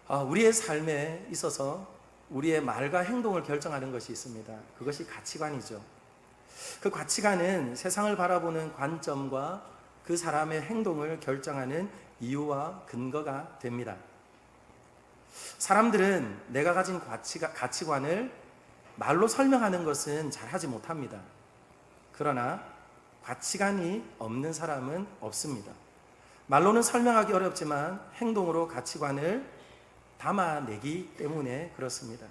우리의 삶에 있어서 우리의 말과 행동을 결정하는 것이 있습니다. 그것이 가치관이죠. 그 가치관은 세상을 바라보는 관점과 그 사람의 행동을 결정하는 이유와 근거가 됩니다. 사람들은 내가 가진 가치관을 말로 설명하는 것은 잘하지 못합니다. 그러나 가치관이 없는 사람은 없습니다. 말로는 설명하기 어렵지만 행동으로 가치관을 담아내기 때문에 그렇습니다.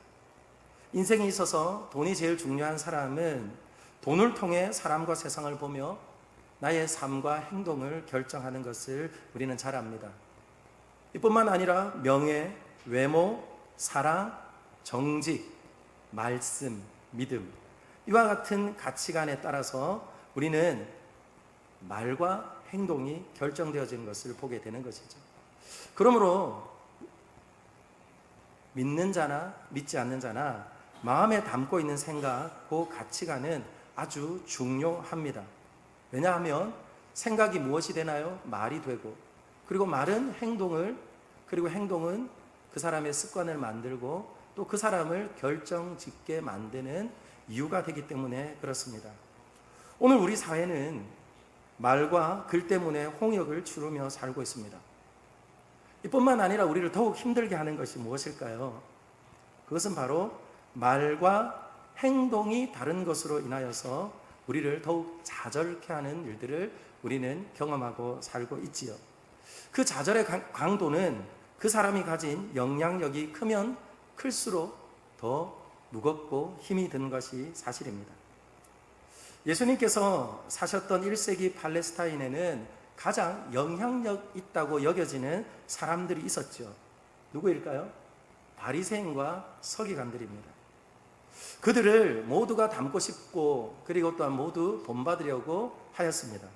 인생에 있어서 돈이 제일 중요한 사람은 돈을 통해 사람과 세상을 보며 나의 삶과 행동을 결정하는 것을 우리는 잘 압니다. 이뿐만 아니라 명예, 외모, 사랑, 정직, 말씀, 믿음, 이와 같은 가치관에 따라서 우리는 말과 행동이 결정되어지는 것을 보게 되는 것이죠. 그러므로 믿는 자나 믿지 않는 자나 마음에 담고 있는 생각, 그 가치관은 아주 중요합니다. 왜냐하면 생각이 무엇이 되나요? 말이 되고, 그리고 말은 행동을, 그리고 행동은 그 사람의 습관을 만들고 또 그 사람을 결정짓게 만드는 이유가 되기 때문에 그렇습니다. 오늘 우리 사회는 말과 글 때문에 홍역을 치르며 살고 있습니다. 이뿐만 아니라 우리를 더욱 힘들게 하는 것이 무엇일까요? 그것은 바로 말과 행동이 다른 것으로 인하여서 우리를 더욱 좌절케 하는 일들을 우리는 경험하고 살고 있지요. 그 좌절의 강도는 그 사람이 가진 영향력이 크면 클수록 더 무겁고 힘이 드는 것이 사실입니다. 예수님께서 사셨던 1세기 팔레스타인에는 가장 영향력 있다고 여겨지는 사람들이 있었죠. 누구일까요? 바리새인과 서기관들입니다. 그들을 모두가 닮고 싶고 그리고 또한 모두 본받으려고 하였습니다.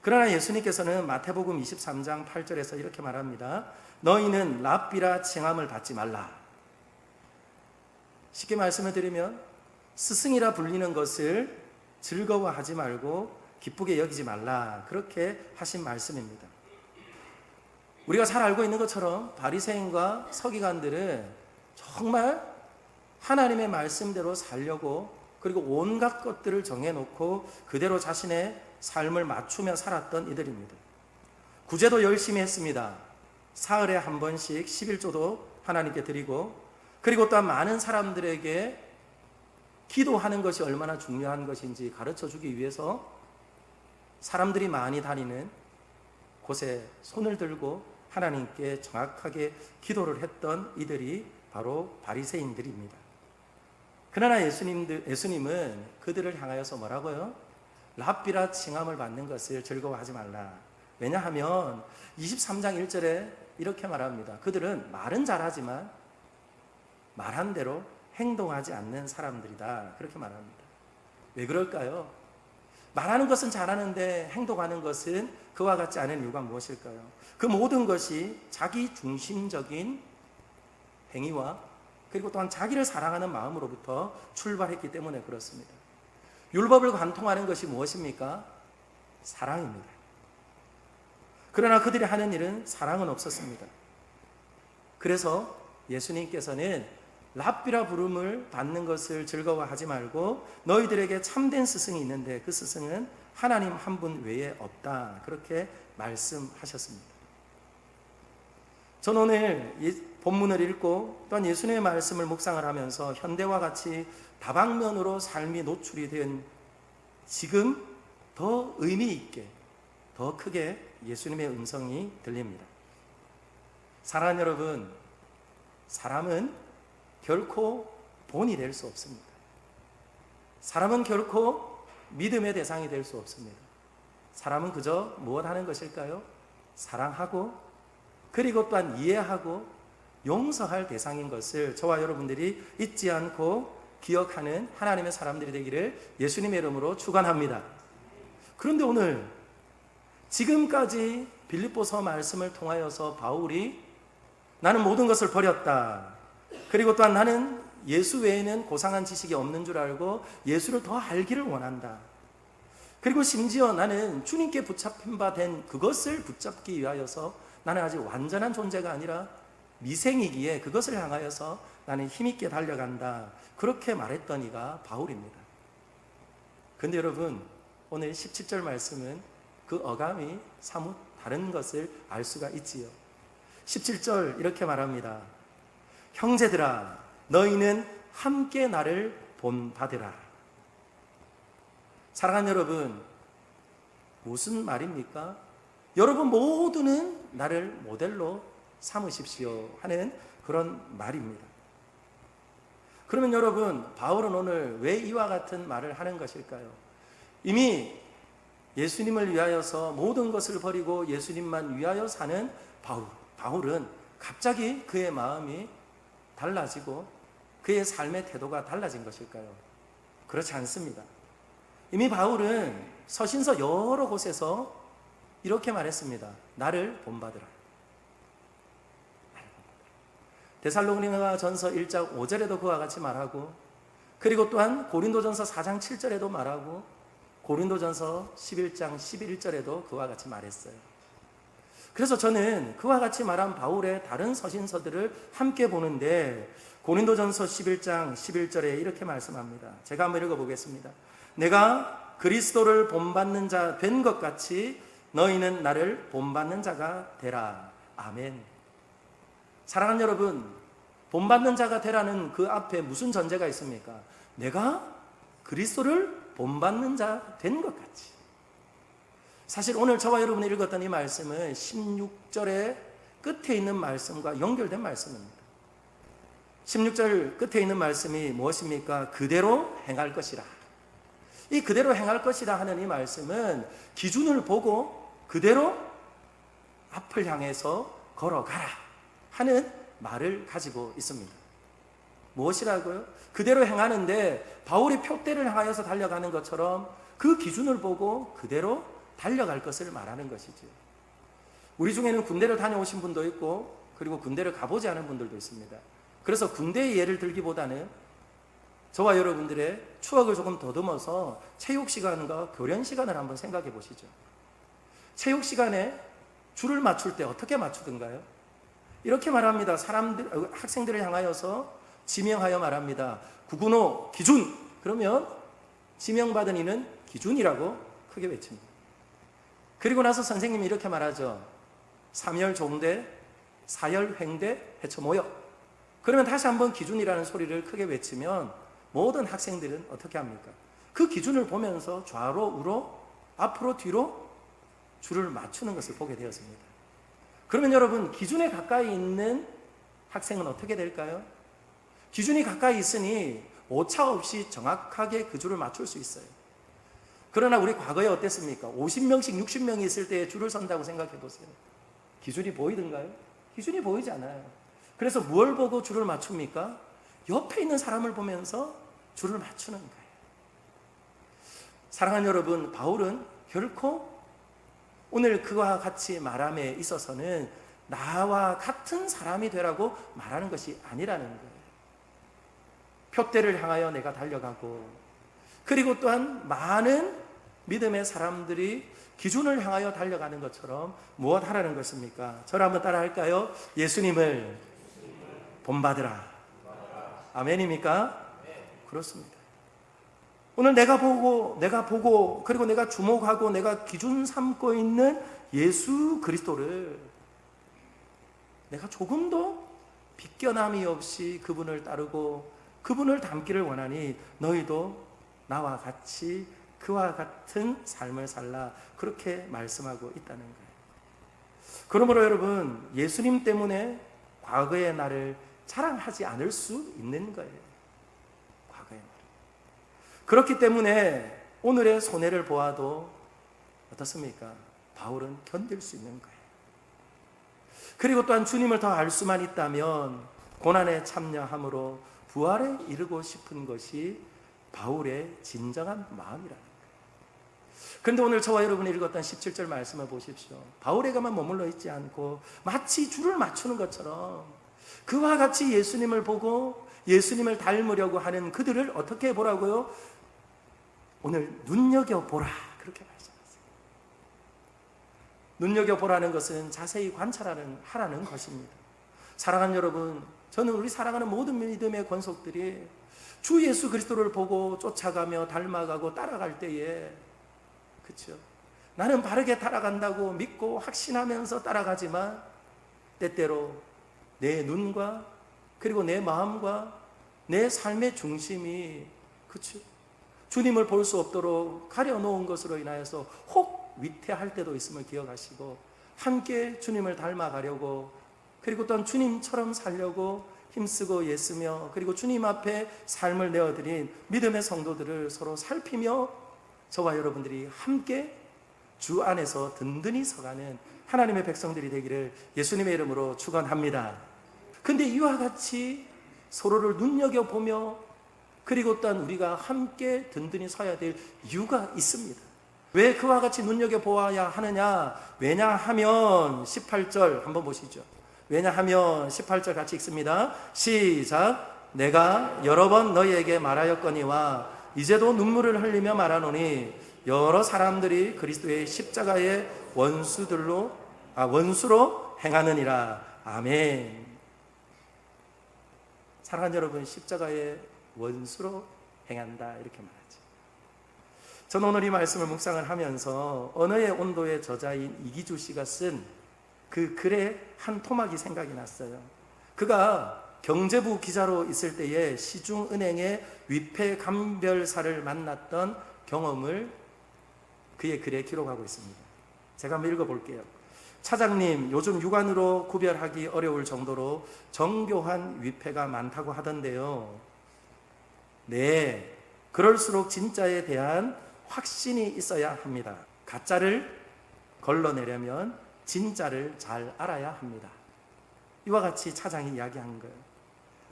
그러나 예수님께서는 마태복음 23장 8절에서 이렇게 말합니다. 너희는 랍비라 칭함을 받지 말라. 쉽게 말씀을 드리면 스승이라 불리는 것을 즐거워하지 말고 기쁘게 여기지 말라, 그렇게 하신 말씀입니다. 우리가 잘 알고 있는 것처럼 바리새인과 서기관들은 정말 하나님의 말씀대로 살려고, 그리고 온갖 것들을 정해놓고 그대로 자신의 삶을 맞추며 살았던 이들입니다. 구제도 열심히 했습니다. 사흘에 한 번씩 11조도 하나님께 드리고, 그리고 또한 많은 사람들에게 기도하는 것이 얼마나 중요한 것인지 가르쳐 주기 위해서 사람들이 많이 다니는 곳에 손을 들고 하나님께 정확하게 기도를 했던 이들이 바로 바리새인들입니다. 그러나 예수님은 그들을 향하여서 뭐라고요? 랍비라 칭함을 받는 것을 즐거워하지 말라. 왜냐하면 23장 1절에 이렇게 말합니다. 그들은 말은 잘하지만 말한 대로 행동하지 않는 사람들이다, 그렇게 말합니다. 왜 그럴까요? 말하는 것은 잘하는데 행동하는 것은 그와 같지 않은 이유가 무엇일까요? 그 모든 것이 자기 중심적인 행위와 그리고 또한 자기를 사랑하는 마음으로부터 출발했기 때문에 그렇습니다. 율법을 관통하는 것이 무엇입니까? 사랑입니다. 그러나 그들이 하는 일은 사랑은 없었습니다. 그래서 예수님께서는 랍비라 부름을 받는 것을 즐거워하지 말고 너희들에게 참된 스승이 있는데 그 스승은 하나님 한 분 외에 없다, 그렇게 말씀하셨습니다. 저는 오늘 본문을 읽고 또한 예수님의 말씀을 묵상을 하면서 현대와 같이 다방면으로 삶이 노출이 된 지금 더 의미 있게, 더 크게 예수님의 음성이 들립니다. 사랑하는 여러분, 사람은 결코 본이 될 수 없습니다. 사람은 결코 믿음의 대상이 될 수 없습니다. 사람은 그저 무엇 하는 것일까요? 사랑하고 그리고 또한 이해하고 용서할 대상인 것을 저와 여러분들이 잊지 않고 기억하는 하나님의 사람들이 되기를 예수님의 이름으로 축원합니다. 그런데 오늘 지금까지 빌립보서 말씀을 통하여서 바울이 나는 모든 것을 버렸다, 그리고 또한 나는 예수 외에는 고상한 지식이 없는 줄 알고 예수를 더 알기를 원한다, 그리고 심지어 나는 주님께 붙잡힌 바 된 그것을 붙잡기 위하여서 나는 아직 완전한 존재가 아니라 미생이기에 그것을 향하여서 나는 힘있게 달려간다, 그렇게 말했던 이가 바울입니다. 그런데 여러분, 오늘 17절 말씀은 그 어감이 사뭇 다른 것을 알 수가 있지요. 17절 이렇게 말합니다. 형제들아, 너희는 함께 나를 본받으라. 사랑하는 여러분, 무슨 말입니까? 여러분 모두는 나를 모델로 삼으십시오 하는 그런 말입니다. 그러면 여러분, 바울은 오늘 왜 이와 같은 말을 하는 것일까요? 이미 예수님을 위하여서 모든 것을 버리고 예수님만 위하여 사는 바울은 갑자기 그의 마음이 달라지고 그의 삶의 태도가 달라진 것일까요? 그렇지 않습니다. 이미 바울은 서신서 여러 곳에서 이렇게 말했습니다. 나를 본받으라. 데살로니가 전서 1장 5절에도 그와 같이 말하고, 그리고 또한 고린도전서 4장 7절에도 말하고, 고린도전서 11장 11절에도 그와 같이 말했어요. 그래서 저는 그와 같이 말한 바울의 다른 서신서들을 함께 보는데, 고린도전서 11장 11절에 이렇게 말씀합니다. 제가 한번 읽어보겠습니다. 내가 그리스도를 본받는 자 된 것 같이 너희는 나를 본받는 자가 되라. 아멘. 사랑하는 여러분, 본받는 자가 되라는 그 앞에 무슨 전제가 있습니까? 내가 그리스도를 본받는 자 된 것 같이. 사실 오늘 저와 여러분이 읽었던 이 말씀은 16절의 끝에 있는 말씀과 연결된 말씀입니다. 16절 끝에 있는 말씀이 무엇입니까? 그대로 행할 것이라. 이 그대로 행할 것이라 하는 이 말씀은 기준을 보고 그대로 앞을 향해서 걸어가라 하는 말을 가지고 있습니다. 무엇이라고요? 그대로 행하는데 바울이 표대를 향하여서 달려가는 것처럼 그 기준을 보고 그대로 달려갈 것을 말하는 것이죠. 우리 중에는 군대를 다녀오신 분도 있고, 그리고 군대를 가보지 않은 분들도 있습니다. 그래서 군대의 예를 들기보다는 저와 여러분들의 추억을 조금 더듬어서 체육 시간과 교련 시간을 한번 생각해 보시죠. 체육 시간에 줄을 맞출 때 어떻게 맞추던가요? 이렇게 말합니다. 학생들을 향하여서 지명하여 말합니다. 구군호 기준! 그러면 지명받은 이는 기준이라고 크게 외칩니다. 그리고 나서 선생님이 이렇게 말하죠. 3열 종대, 4열 횡대, 해쳐 모여. 그러면 다시 한번 기준이라는 소리를 크게 외치면 모든 학생들은 어떻게 합니까? 그 기준을 보면서 좌로 우로 앞으로 뒤로 줄을 맞추는 것을 보게 되었습니다. 그러면 여러분, 기준에 가까이 있는 학생은 어떻게 될까요? 기준이 가까이 있으니 오차 없이 정확하게 그 줄을 맞출 수 있어요. 그러나 우리 과거에 어땠습니까? 50명씩 60명이 있을 때 줄을 선다고 생각해 보세요. 기준이 보이던가요? 기준이 보이지 않아요. 그래서 뭘 보고 줄을 맞춥니까? 옆에 있는 사람을 보면서 줄을 맞추는 거예요. 사랑하는 여러분, 바울은 결코 오늘 그와 같이 말함에 있어서는 나와 같은 사람이 되라고 말하는 것이 아니라는 거예요. 표대를 향하여 내가 달려가고, 그리고 또한 많은 믿음의 사람들이 기준을 향하여 달려가는 것처럼 무엇 하라는 것입니까? 저를 한번 따라 할까요? 예수님을 본받으라. 아멘입니까? 그렇습니다. 오늘 내가 보고 그리고 내가 주목하고 내가 기준 삼고 있는 예수 그리스도를 내가 조금도 비껴남이 없이 그분을 따르고 그분을 닮기를 원하니 너희도 나와 같이 그와 같은 삶을 살라, 그렇게 말씀하고 있다는 거예요. 그러므로 여러분, 예수님 때문에 과거의 나를 자랑하지 않을 수 있는 거예요. 과거의 날. 그렇기 때문에 오늘의 손해를 보아도 어떻습니까? 바울은 견딜 수 있는 거예요. 그리고 또한 주님을 더 알 수만 있다면 고난에 참여함으로 부활에 이르고 싶은 것이 바울의 진정한 마음이라는 거예요. 그런데 오늘 저와 여러분이 읽었던 17절 말씀을 보십시오. 바울에게만 머물러 있지 않고 마치 줄을 맞추는 것처럼 그와 같이 예수님을 보고 예수님을 닮으려고 하는 그들을 어떻게 보라고요? 오늘 눈여겨보라, 그렇게 말씀하세요. 눈여겨보라는 것은 자세히 하라는 것입니다. 사랑하는 여러분, 저는 우리 사랑하는 모든 믿음의 권속들이 주 예수 그리스도를 보고 쫓아가며 닮아가고 따라갈 때에, 그렇죠? 나는 바르게 따라간다고 믿고 확신하면서 따라가지만 때때로 내 눈과 그리고 내 마음과 내 삶의 중심이, 그렇죠? 주님을 볼 수 없도록 가려놓은 것으로 인하여서 혹 위태할 때도 있음을 기억하시고 함께 주님을 닮아가려고, 그리고 또한 주님처럼 살려고 힘쓰고 애쓰며, 그리고 주님 앞에 삶을 내어드린 믿음의 성도들을 서로 살피며 저와 여러분들이 함께 주 안에서 든든히 서가는 하나님의 백성들이 되기를 예수님의 이름으로 축원합니다. 근데 이와 같이 서로를 눈여겨보며 그리고 또한 우리가 함께 든든히 서야 될 이유가 있습니다. 왜 그와 같이 눈여겨보아야 하느냐? 왜냐하면 18절 한번 보시죠. 왜냐하면 18절 같이 읽습니다. 시작. 내가 여러 번 너희에게 말하였거니와 이제도 눈물을 흘리며 말하노니 여러 사람들이 그리스도의 십자가의 원수로 행하느니라. 아멘. 사랑하는 여러분, 십자가의 원수로 행한다 이렇게 말하죠. 저는 오늘 이 말씀을 묵상을 하면서 언어의 온도의 저자인 이기주 씨가 쓴 그 글의 한 토막이 생각이 났어요. 그가 경제부 기자로 있을 때에 시중은행의 위폐감별사를 만났던 경험을 그의 글에 기록하고 있습니다. 제가 한번 읽어볼게요. 차장님, 요즘 육안으로 구별하기 어려울 정도로 정교한 위폐가 많다고 하던데요. 네, 그럴수록 진짜에 대한 확신이 있어야 합니다. 가짜를 걸러내려면 진짜를 잘 알아야 합니다. 이와 같이 차장이 이야기한 거예요.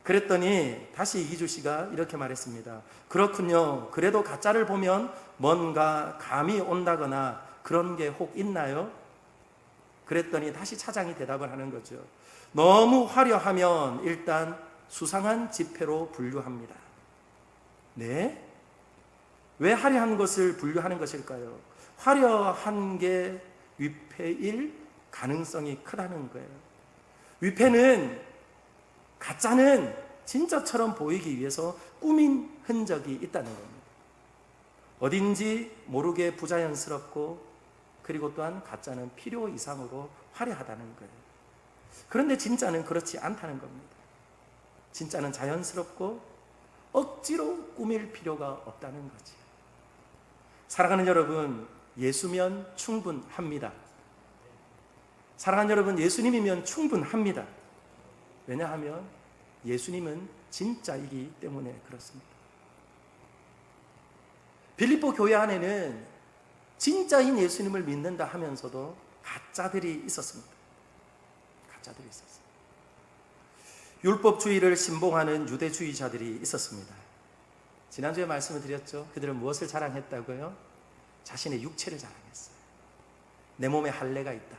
그랬더니 다시 이기주 씨가 이렇게 말했습니다. 그렇군요. 그래도 가짜를 보면 뭔가 감이 온다거나 그런 게 혹 있나요? 그랬더니 다시 차장이 대답을 하는 거죠. 너무 화려하면 일단 수상한 지폐로 분류합니다. 네? 왜 화려한 것을 분류하는 것일까요? 화려한 게 위폐일 가능성이 크다는 거예요. 위폐는, 가짜는 진짜처럼 보이기 위해서 꾸민 흔적이 있다는 겁니다. 어딘지 모르게 부자연스럽고, 그리고 또한 가짜는 필요 이상으로 화려하다는 거예요. 그런데 진짜는 그렇지 않다는 겁니다. 진짜는 자연스럽고 억지로 꾸밀 필요가 없다는 거지. 사랑하는 여러분, 예수면 충분합니다. 사랑하는 여러분, 예수님이면 충분합니다. 왜냐하면 예수님은 진짜이기 때문에 그렇습니다. 빌립보 교회 안에는 진짜인 예수님을 믿는다 하면서도 가짜들이 있었습니다. 가짜들이 있었습니다. 율법주의를 신봉하는 유대주의자들이 있었습니다. 지난주에 말씀을 드렸죠. 그들은 무엇을 자랑했다고요? 자신의 육체를 자랑했어요. 내 몸에 할례가 있다.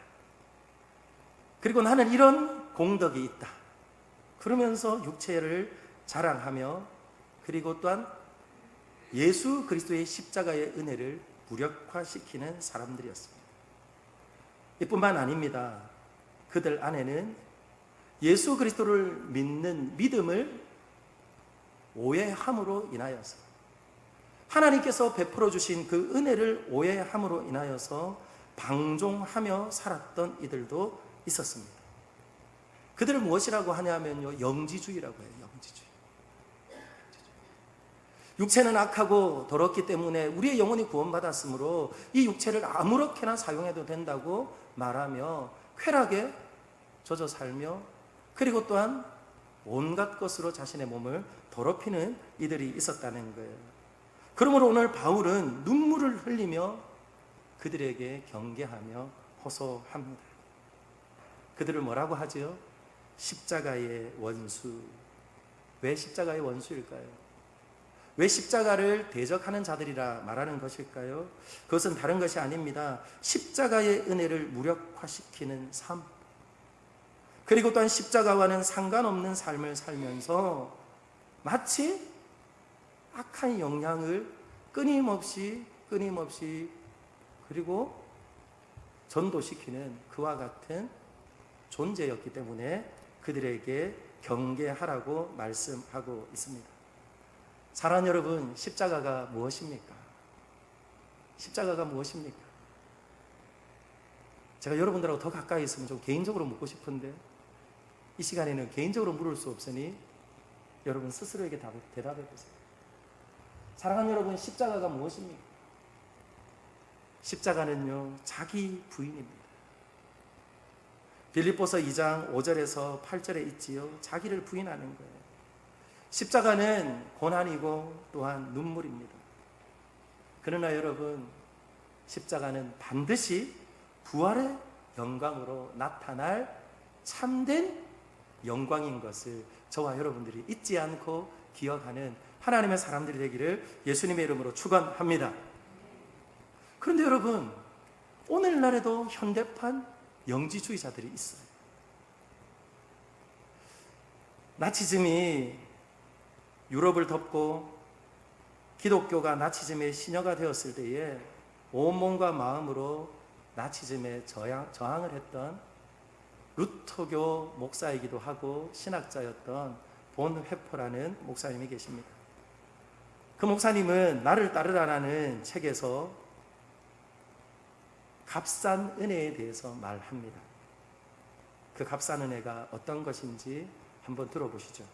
그리고 나는 이런 공덕이 있다. 그러면서 육체를 자랑하며, 그리고 또한 예수 그리스도의 십자가의 은혜를 무력화시키는 사람들이었습니다. 이뿐만 아닙니다. 그들 안에는 예수 그리스도를 믿는 믿음을 오해함으로 인하여서, 하나님께서 베풀어 주신 그 은혜를 오해함으로 인하여서 방종하며 살았던 이들도 있었습니다. 그들을 무엇이라고 하냐면요, 영지주의라고 해요. 영지주의. 육체는 악하고 더럽기 때문에 우리의 영혼이 구원받았으므로 이 육체를 아무렇게나 사용해도 된다고 말하며 쾌락에 젖어 살며, 그리고 또한 온갖 것으로 자신의 몸을 더럽히는 이들이 있었다는 거예요. 그러므로 오늘 바울은 눈물을 흘리며 그들에게 경계하며 호소합니다. 그들을 뭐라고 하죠? 십자가의 원수. 왜 십자가의 원수일까요? 왜 십자가를 대적하는 자들이라 말하는 것일까요? 그것은 다른 것이 아닙니다. 십자가의 은혜를 무력화시키는 삶, 그리고 또한 십자가와는 상관없는 삶을 살면서 마치 악한 영향을 끊임없이 그리고 전도시키는 그와 같은 존재였기 때문에 그들에게 경계하라고 말씀하고 있습니다. 사랑하는 여러분, 십자가가 무엇입니까? 십자가가 무엇입니까? 제가 여러분들하고 더 가까이 있으면 좀 개인적으로 묻고 싶은데 이 시간에는 개인적으로 물을 수 없으니 여러분 스스로에게 대답해 보세요. 사랑하는 여러분, 십자가가 무엇입니까? 십자가는요, 자기 부인입니다. 빌립보서 2장 5절에서 8절에 있지요. 자기를 부인하는 거예요. 십자가는 고난이고 또한 눈물입니다. 그러나 여러분, 십자가는 반드시 부활의 영광으로 나타날 참된 영광인 것을 저와 여러분들이 잊지 않고 기억하는 하나님의 사람들이 되기를 예수님의 이름으로 축원합니다. 그런데 여러분, 오늘날에도 현대판 영지주의자들이 있어요. 나치즘이 유럽을 덮고 기독교가 나치즘의 신여가 되었을 때에 온몸과 마음으로 나치즘에 저항을 했던 루터교 목사이기도 하고 신학자였던 본 회퍼라는 목사님이 계십니다. 그 목사님은 나를 따르라라는 책에서 값싼 은혜에 대해서 말합니다. 그 값싼 은혜가 어떤 것인지 한번 들어보시죠.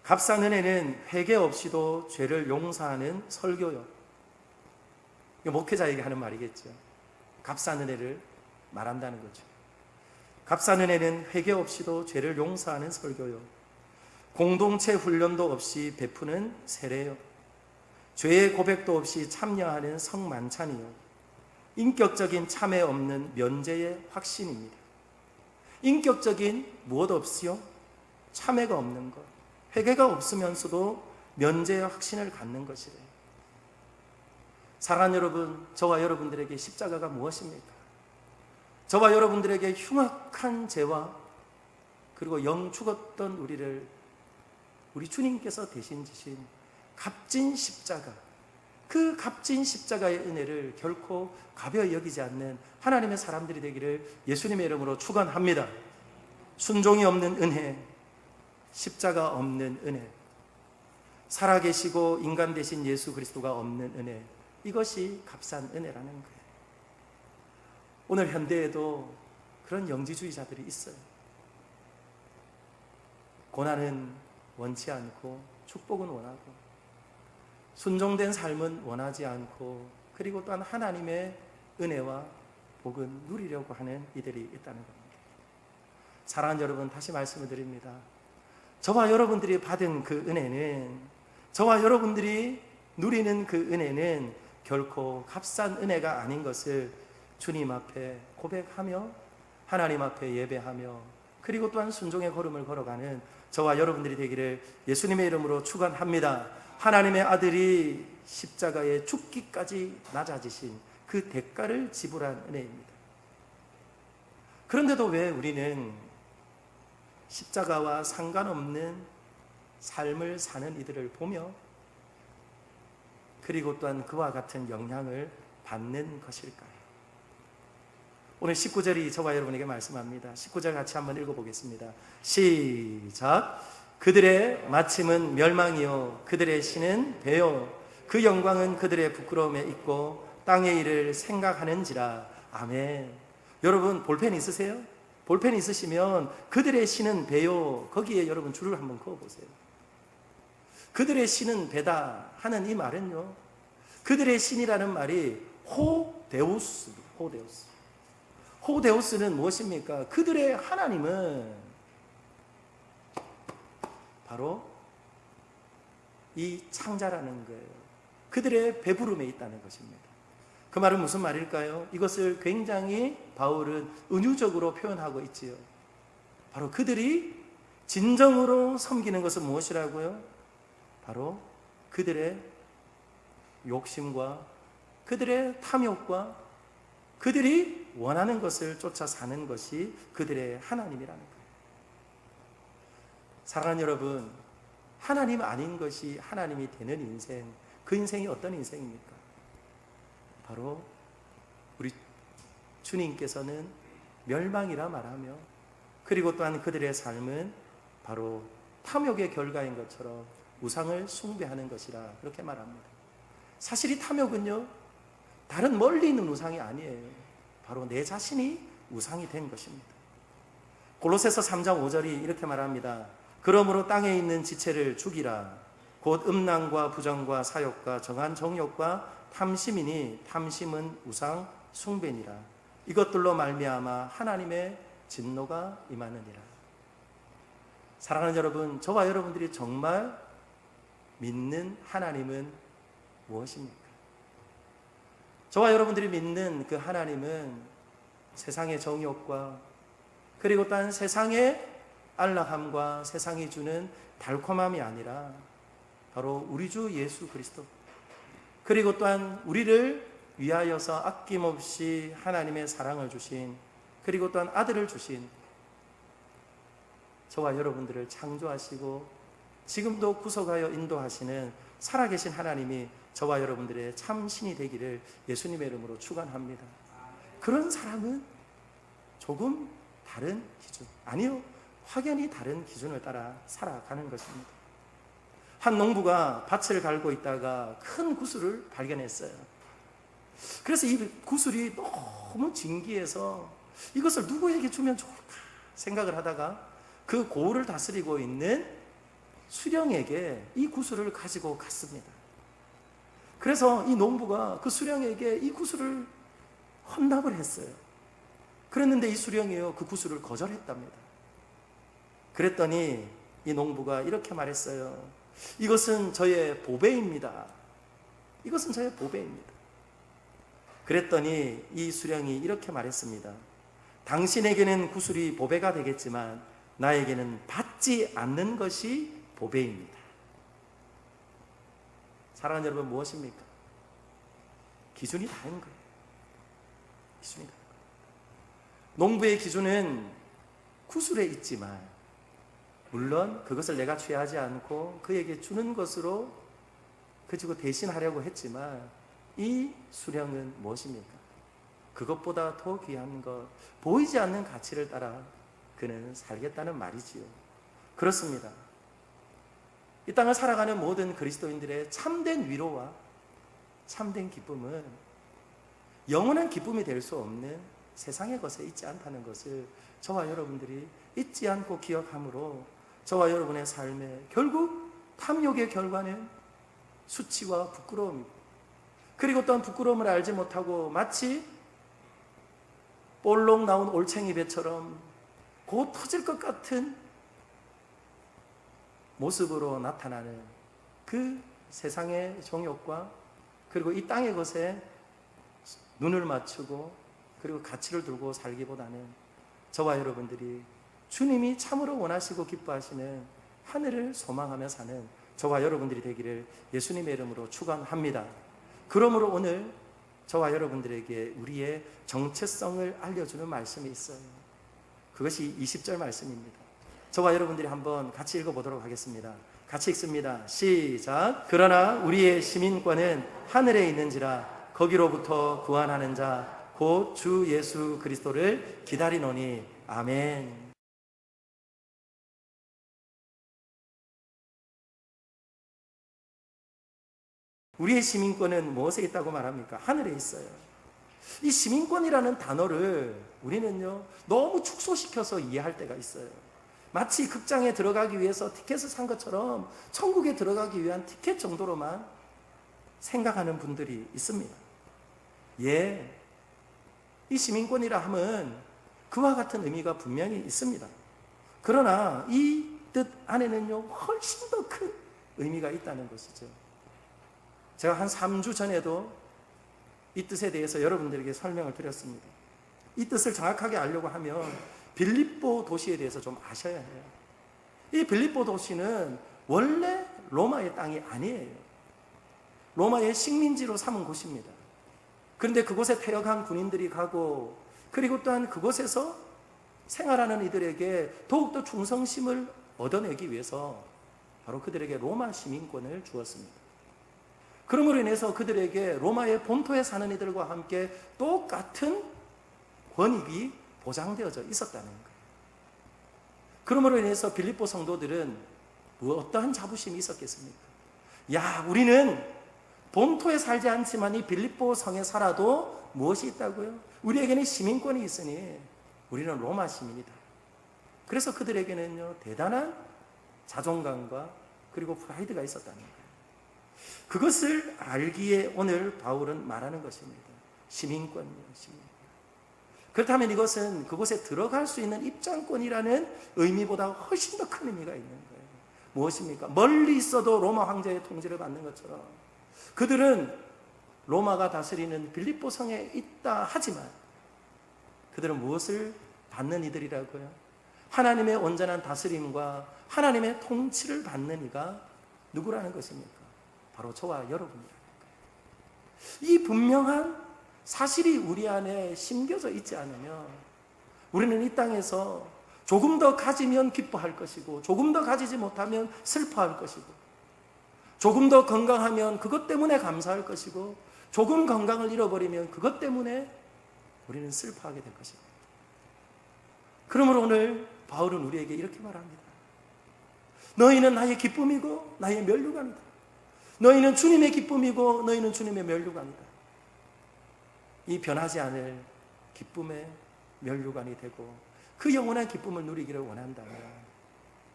값싼 은혜는 회개 없이도 죄를 용서하는 설교요. 목회자에게 하는 말이겠죠. 값싼 은혜를 말한다는 거죠. 값싼 은혜는 회개 없이도 죄를 용서하는 설교요. 공동체 훈련도 없이 베푸는 세례요. 죄의 고백도 없이 참여하는 성만찬이요. 인격적인 참회 없는 면제의 확신입니다. 인격적인 무엇 없이요? 참회가 없는 것. 회개가 없으면서도 면제의 확신을 갖는 것이래요. 사랑하는 여러분, 저와 여러분들에게 십자가가 무엇입니까? 저와 여러분들에게 흉악한 죄와 그리고 영 죽었던 우리를 우리 주님께서 대신 지신 값진 십자가, 그 값진 십자가의 은혜를 결코 가벼이 여기지 않는 하나님의 사람들이 되기를 예수님의 이름으로 축원합니다. 순종이 없는 은혜, 십자가 없는 은혜, 살아계시고 인간 되신 예수 그리스도가 없는 은혜, 이것이 값싼 은혜라는 거예요. 오늘 현대에도 그런 영지주의자들이 있어요. 고난은 원치 않고 축복은 원하고 순종된 삶은 원하지 않고 그리고 또한 하나님의 은혜와 복은 누리려고 하는 이들이 있다는 겁니다. 사랑하는 여러분, 다시 말씀을 드립니다. 저와 여러분들이 받은 그 은혜는, 저와 여러분들이 누리는 그 은혜는 결코 값싼 은혜가 아닌 것을 주님 앞에 고백하며 하나님 앞에 예배하며 그리고 또한 순종의 걸음을 걸어가는 저와 여러분들이 되기를 예수님의 이름으로 축원합니다. 하나님의 아들이 십자가에 죽기까지 낮아지신 그 대가를 지불한 은혜입니다. 그런데도 왜 우리는 십자가와 상관없는 삶을 사는 이들을 보며 그리고 또한 그와 같은 영향을 받는 것일까요? 오늘 19절이 저와 여러분에게 말씀합니다. 19절 같이 한번 읽어보겠습니다. 시작. 그들의 마침은 멸망이요 그들의 신은 배요 그 영광은 그들의 부끄러움에 있고 땅의 일을 생각하는지라. 아멘. 여러분 볼펜 있으세요? 볼펜 있으시면 그들의 신은 배요, 거기에 여러분 줄을 한번 그어보세요. 그들의 신은 배다 하는 이 말은요, 그들의 신이라는 말이 호데우스입니다. 호데우스. 호데우스는 무엇입니까? 그들의 하나님은 바로 이 창자라는 거예요. 그들의 배부름에 있다는 것입니다. 그 말은 무슨 말일까요? 이것을 굉장히 바울은 은유적으로 표현하고 있지요. 바로 그들이 진정으로 섬기는 것은 무엇이라고요? 바로 그들의 욕심과 그들의 탐욕과 그들이 원하는 것을 쫓아 사는 것이 그들의 하나님이라는 거예요. 사랑하는 여러분, 하나님 아닌 것이 하나님이 되는 인생, 그 인생이 어떤 인생입니까? 바로 우리 주님께서는 멸망이라 말하며 그리고 또한 그들의 삶은 바로 탐욕의 결과인 것처럼 우상을 숭배하는 것이라 그렇게 말합니다. 사실 이 탐욕은요, 다른 멀리 있는 우상이 아니에요. 바로 내 자신이 우상이 된 것입니다. 골로새서 3장 5절이 이렇게 말합니다. 그러므로 땅에 있는 지체를 죽이라. 곧 음란과 부정과 사욕과 정한 정욕과 탐심이니 탐심은 우상 숭배니라. 이것들로 말미암아 하나님의 진노가 임하느니라. 사랑하는 여러분, 저와 여러분들이 정말 믿는 하나님은 무엇입니까? 저와 여러분들이 믿는 그 하나님은 세상의 정욕과 그리고 또한 세상의 안락함과 세상이 주는 달콤함이 아니라 바로 우리 주 예수 그리스도, 그리고 또한 우리를 위하여서 아낌없이 하나님의 사랑을 주신, 그리고 또한 아들을 주신 저와 여러분들을 창조하시고 지금도 구속하여 인도하시는 살아계신 하나님이 저와 여러분들의 참 신이 되기를 예수님의 이름으로 축원합니다. 그런 사람은 조금 다른 기준, 아니요, 확연히 다른 기준을 따라 살아가는 것입니다. 한 농부가 밭을 갈고 있다가 큰 구슬을 발견했어요. 그래서 이 구슬이 너무 진귀해서 이것을 누구에게 주면 좋을까 생각을 하다가 그 고을을 다스리고 있는 수령에게 이 구슬을 가지고 갔습니다. 그래서 이 농부가 그 수령에게 이 구슬을 헌납을 했어요. 그랬는데 이 수령이요, 그 구슬을 거절했답니다. 그랬더니 이 농부가 이렇게 말했어요. 이것은 저의 보배입니다. 이것은 저의 보배입니다. 그랬더니 이 수령이 이렇게 말했습니다. 당신에게는 구슬이 보배가 되겠지만 나에게는 받지 않는 것이 보배입니다. 사랑하는 여러분, 무엇입니까? 기준이 다른 거예요. 기준이 다른 거예요. 농부의 기준은 구슬에 있지만 물론 그것을 내가 취하지 않고 그에게 주는 것으로 그치고 대신하려고 했지만 이 수령은 무엇입니까? 그것보다 더 귀한 것, 보이지 않는 가치를 따라 그는 살겠다는 말이지요. 그렇습니다. 이 땅을 살아가는 모든 그리스도인들의 참된 위로와 참된 기쁨은 영원한 기쁨이 될 수 없는 세상의 것에 있지 않다는 것을 저와 여러분들이 잊지 않고 기억함으로 저와 여러분의 삶에 결국 탐욕의 결과는 수치와 부끄러움입니다. 그리고 또한 부끄러움을 알지 못하고 마치 볼록 나온 올챙이 배처럼 곧 터질 것 같은 모습으로 나타나는 그 세상의 정욕과 그리고 이 땅의 것에 눈을 맞추고 그리고 가치를 두고 살기보다는 저와 여러분들이 주님이 참으로 원하시고 기뻐하시는 하늘을 소망하며 사는 저와 여러분들이 되기를 예수님의 이름으로 축원합니다. 그러므로 오늘 저와 여러분들에게 우리의 정체성을 알려주는 말씀이 있어요. 그것이 20절 말씀입니다. 저와 여러분들이 한번 같이 읽어보도록 하겠습니다. 같이 읽습니다. 시작. 그러나 우리의 시민권은 하늘에 있는지라 거기로부터 구원하는 자 곧 주 예수 그리스도를 기다리노니 아멘. 우리의 시민권은 무엇에 있다고 말합니까? 하늘에 있어요. 이 시민권이라는 단어를 우리는요 너무 축소시켜서 이해할 때가 있어요. 마치 극장에 들어가기 위해서 티켓을 산 것처럼 천국에 들어가기 위한 티켓 정도로만 생각하는 분들이 있습니다. 예, 이 시민권이라 함은 그와 같은 의미가 분명히 있습니다. 그러나 이 뜻 안에는요 훨씬 더 큰 의미가 있다는 것이죠. 제가 한 3주 전에도 이 뜻에 대해서 여러분들에게 설명을 드렸습니다. 이 뜻을 정확하게 알려고 하면 빌립보 도시에 대해서 좀 아셔야 해요. 이 빌립보 도시는 원래 로마의 땅이 아니에요. 로마의 식민지로 삼은 곳입니다. 그런데 그곳에 퇴역한 군인들이 가고 그리고 또한 그곳에서 생활하는 이들에게 더욱더 충성심을 얻어내기 위해서 바로 그들에게 로마 시민권을 주었습니다. 그러므로 인해서 그들에게 로마의 본토에 사는 이들과 함께 똑같은 권익이 보장되어져 있었다는 거예요. 그러므로 인해서 빌립보 성도들은 어떠한 자부심이 있었겠습니까? 야, 우리는 본토에 살지 않지만 이 빌립보 성에 살아도 무엇이 있다고요? 우리에게는 시민권이 있으니 우리는 로마 시민이다. 그래서 그들에게는요, 대단한 자존감과 그리고 프라이드가 있었다는 거예요. 그것을 알기에 오늘 바울은 말하는 것입니다. 시민권이요, 시민권. 그렇다면 이것은 그곳에 들어갈 수 있는 입장권이라는 의미보다 훨씬 더 큰 의미가 있는 거예요. 무엇입니까? 멀리 있어도 로마 황제의 통치를 받는 것처럼 그들은 로마가 다스리는 빌립보 성에 있다 하지만 그들은 무엇을 받는 이들이라고요? 하나님의 온전한 다스림과 하나님의 통치를 받는 이가 누구라는 것입니까? 바로 저와 여러분이라는 거예요. 이 분명한 사실이 우리 안에 심겨져 있지 않으면 우리는 이 땅에서 조금 더 가지면 기뻐할 것이고 조금 더 가지지 못하면 슬퍼할 것이고 조금 더 건강하면 그것 때문에 감사할 것이고 조금 건강을 잃어버리면 그것 때문에 우리는 슬퍼하게 될 것입니다. 그러므로 오늘 바울은 우리에게 이렇게 말합니다. 너희는 나의 기쁨이고 나의 면류관이다. 너희는 주님의 기쁨이고 너희는 주님의 면류관이다. 이 변하지 않을 기쁨의 면류관이 되고 그 영원한 기쁨을 누리기를 원한다면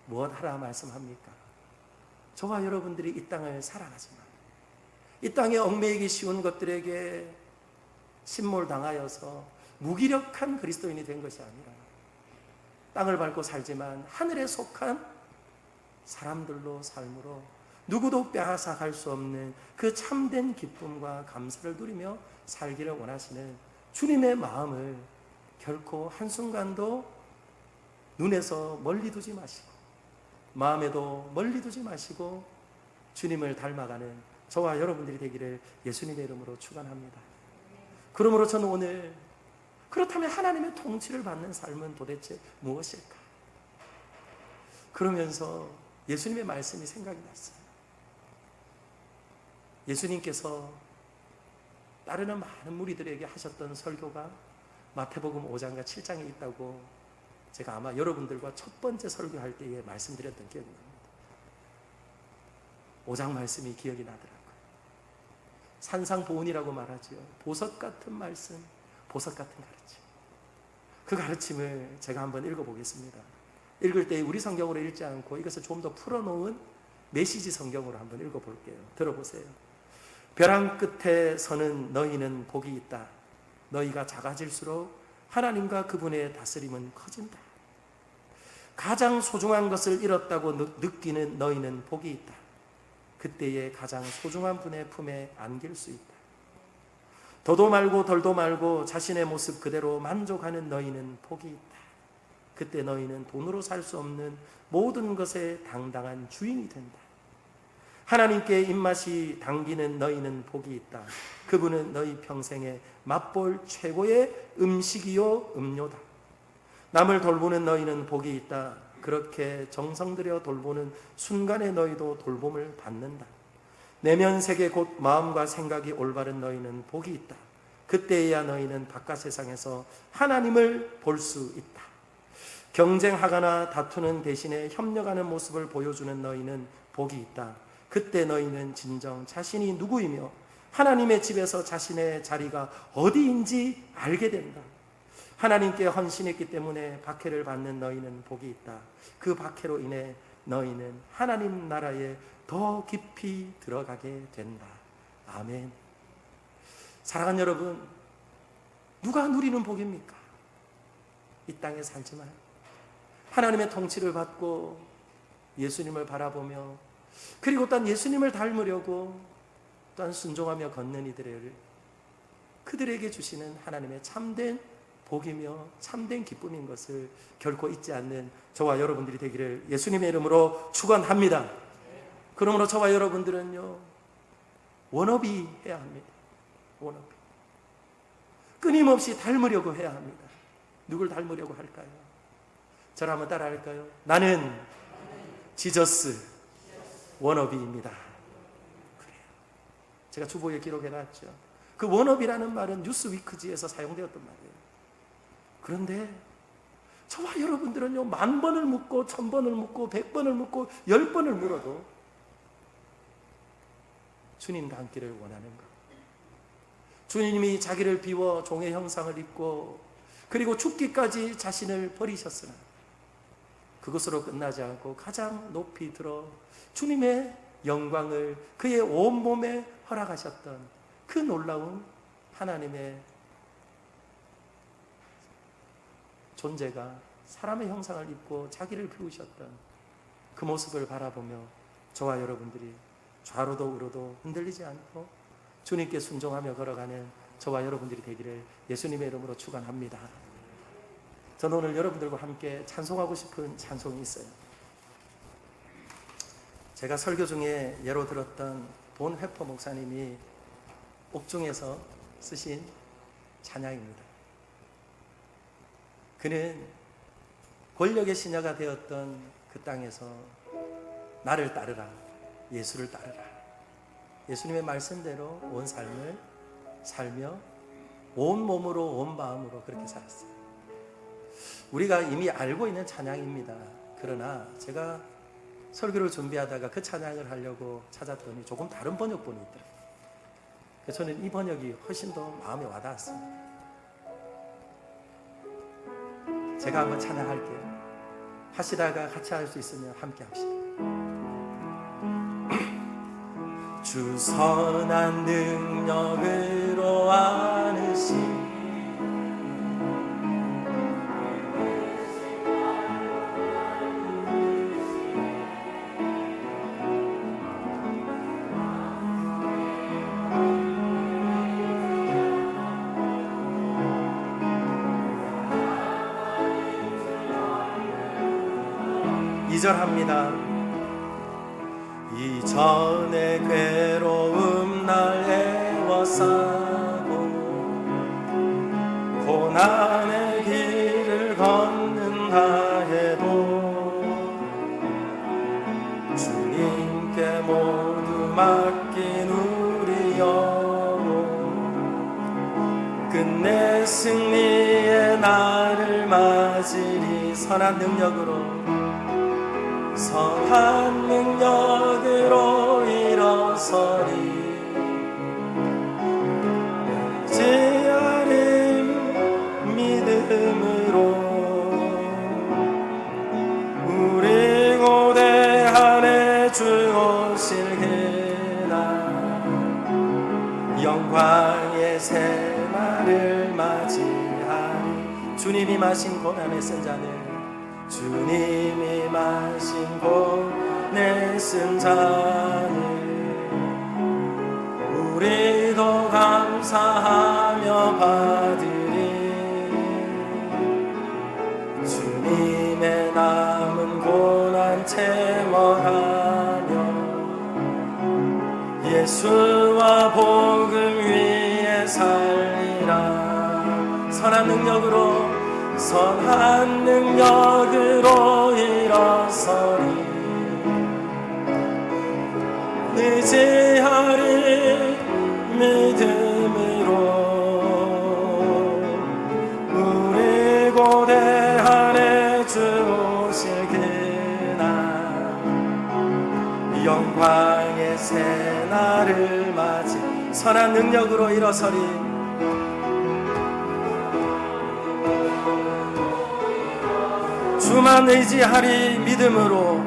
무엇 하라 말씀합니까? 저와 여러분들이 이 땅을 살아가지만 이 땅에 얽매이기 쉬운 것들에게 침몰당하여서 무기력한 그리스도인이 된 것이 아니라 땅을 밟고 살지만 하늘에 속한 사람들로 삶으로 누구도 빼앗아갈 수 없는 그 참된 기쁨과 감사를 누리며 살기를 원하시는 주님의 마음을 결코 한순간도 눈에서 멀리 두지 마시고 마음에도 멀리 두지 마시고 주님을 닮아가는 저와 여러분들이 되기를 예수님의 이름으로 축원합니다. 그러므로 저는 오늘 그렇다면 하나님의 통치를 받는 삶은 도대체 무엇일까? 그러면서 예수님의 말씀이 생각이 났어요. 예수님께서 따르는 많은 무리들에게 하셨던 설교가 마태복음 5장과 7장에 있다고 제가 아마 여러분들과 첫 번째 설교할 때에 말씀드렸던 기억이 납니다. 5장 말씀이 기억이 나더라고요. 산상보훈이라고 말하죠. 보석 같은 말씀, 보석 같은 가르침. 그 가르침을 제가 한번 읽어보겠습니다. 읽을 때 우리 성경으로 읽지 않고 이것을 좀 더 풀어놓은 메시지 성경으로 한번 읽어볼게요. 들어보세요. 벼랑 끝에 서는 너희는 복이 있다. 너희가 작아질수록 하나님과 그분의 다스림은 커진다. 가장 소중한 것을 잃었다고 느끼는 너희는 복이 있다. 그때에 가장 소중한 분의 품에 안길 수 있다. 더도 말고 덜도 말고 자신의 모습 그대로 만족하는 너희는 복이 있다. 그때 너희는 돈으로 살 수 없는 모든 것의 당당한 주인이 된다. 하나님께 입맛이 당기는 너희는 복이 있다. 그분은 너희 평생에 맛볼 최고의 음식이요 음료다. 남을 돌보는 너희는 복이 있다. 그렇게 정성 들여 돌보는 순간에 너희도 돌봄을 받는다. 내면 세계 곧 마음과 생각이 올바른 너희는 복이 있다. 그때에야 너희는 바깥 세상에서 하나님을 볼 수 있다. 경쟁하거나 다투는 대신에 협력하는 모습을 보여주는 너희는 복이 있다. 그때 너희는 진정 자신이 누구이며 하나님의 집에서 자신의 자리가 어디인지 알게 된다. 하나님께 헌신했기 때문에 박해를 받는 너희는 복이 있다. 그 박해로 인해 너희는 하나님 나라에 더 깊이 들어가게 된다. 아멘. 사랑하는 여러분, 누가 누리는 복입니까? 이 땅에 살지만 하나님의 통치를 받고 예수님을 바라보며 그리고 또한 예수님을 닮으려고 또한 순종하며 걷는 이들을 그들에게 주시는 하나님의 참된 복이며 참된 기쁨인 것을 결코 잊지 않는 저와 여러분들이 되기를 예수님의 이름으로 축원합니다. 그러므로 저와 여러분들은요, 워너비 해야 합니다. 워너비. 끊임없이 닮으려고 해야 합니다. 누굴 닮으려고 할까요? 저를 한번 따라 할까요? 나는 지저스 워너비입니다. 그래요. 제가 주보에 기록해놨죠. 그 워너비라는 말은 뉴스위크지에서 사용되었던 말이에요. 그런데 저와 여러분들은요, 10,000번을 묻고 1,000번을 묻고 100번을 묻고 10번을 물어도 주님 닮기를 원하는 것. 주님이 자기를 비워 종의 형상을 입고 그리고 죽기까지 자신을 버리셨으나 그것으로 끝나지 않고 가장 높이 들어 주님의 영광을 그의 온몸에 허락하셨던 그 놀라운 하나님의 존재가 사람의 형상을 입고 자기를 비우셨던 그 모습을 바라보며 저와 여러분들이 좌로도 우로도 흔들리지 않고 주님께 순종하며 걸어가는 저와 여러분들이 되기를 예수님의 이름으로 축원합니다. 저는 오늘 여러분들과 함께 찬송하고 싶은 찬송이 있어요. 제가 설교 중에 예로 들었던 본 회포 목사님이 옥중에서 쓰신 찬양입니다. 그는 권력의 시녀가 되었던 그 땅에서 나를 따르라, 예수를 따르라, 예수님의 말씀대로 온 삶을 살며 온 몸으로 온 마음으로 그렇게 살았어요. 우리가 이미 알고 있는 찬양입니다. 그러나 제가 설교를 준비하다가 그 찬양을 하려고 찾았더니 조금 다른 번역본이 있더라고요. 그래서 저는 이 번역이 훨씬 더 마음에 와닿았습니다. 제가 한번 찬양할게요. 하시다가 같이 할 수 있으면 함께 합시다. 주 선한 능력으로 안으신 이절합니다. 이전의 괴로움 날 애워싸고 고난의 길을 걷는다 해도 주님께 모두 맡긴 우리 영혼 끝내 승리의 날을 맞으리. 선한 능력으로 선한 능력으로 일어서리. 지하는 믿음으로 우리 고대 안에 주 오실 그날 영광의 새날을 맞이하리. 주님이 마신 고난의 쓴 잔을 주님이 마신 고내 쓴 잔을 우리도 감사하며 받으리. 주님의 남은 고난 채워하며 예수와 복음 위에 살리라. 선한 능력으로 선한 능력으로 일어서리. 의지하리 믿음으로 우리 고대 안에 주 오실 그날 영광의 새날을 맞이. 선한 능력으로 일어서리. 주만 의지하리 믿음으로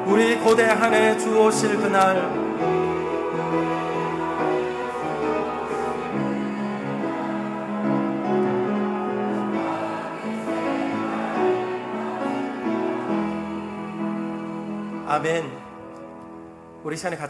우리 고대 한해 주 오실 그날 아멘. 우리 시간에 같이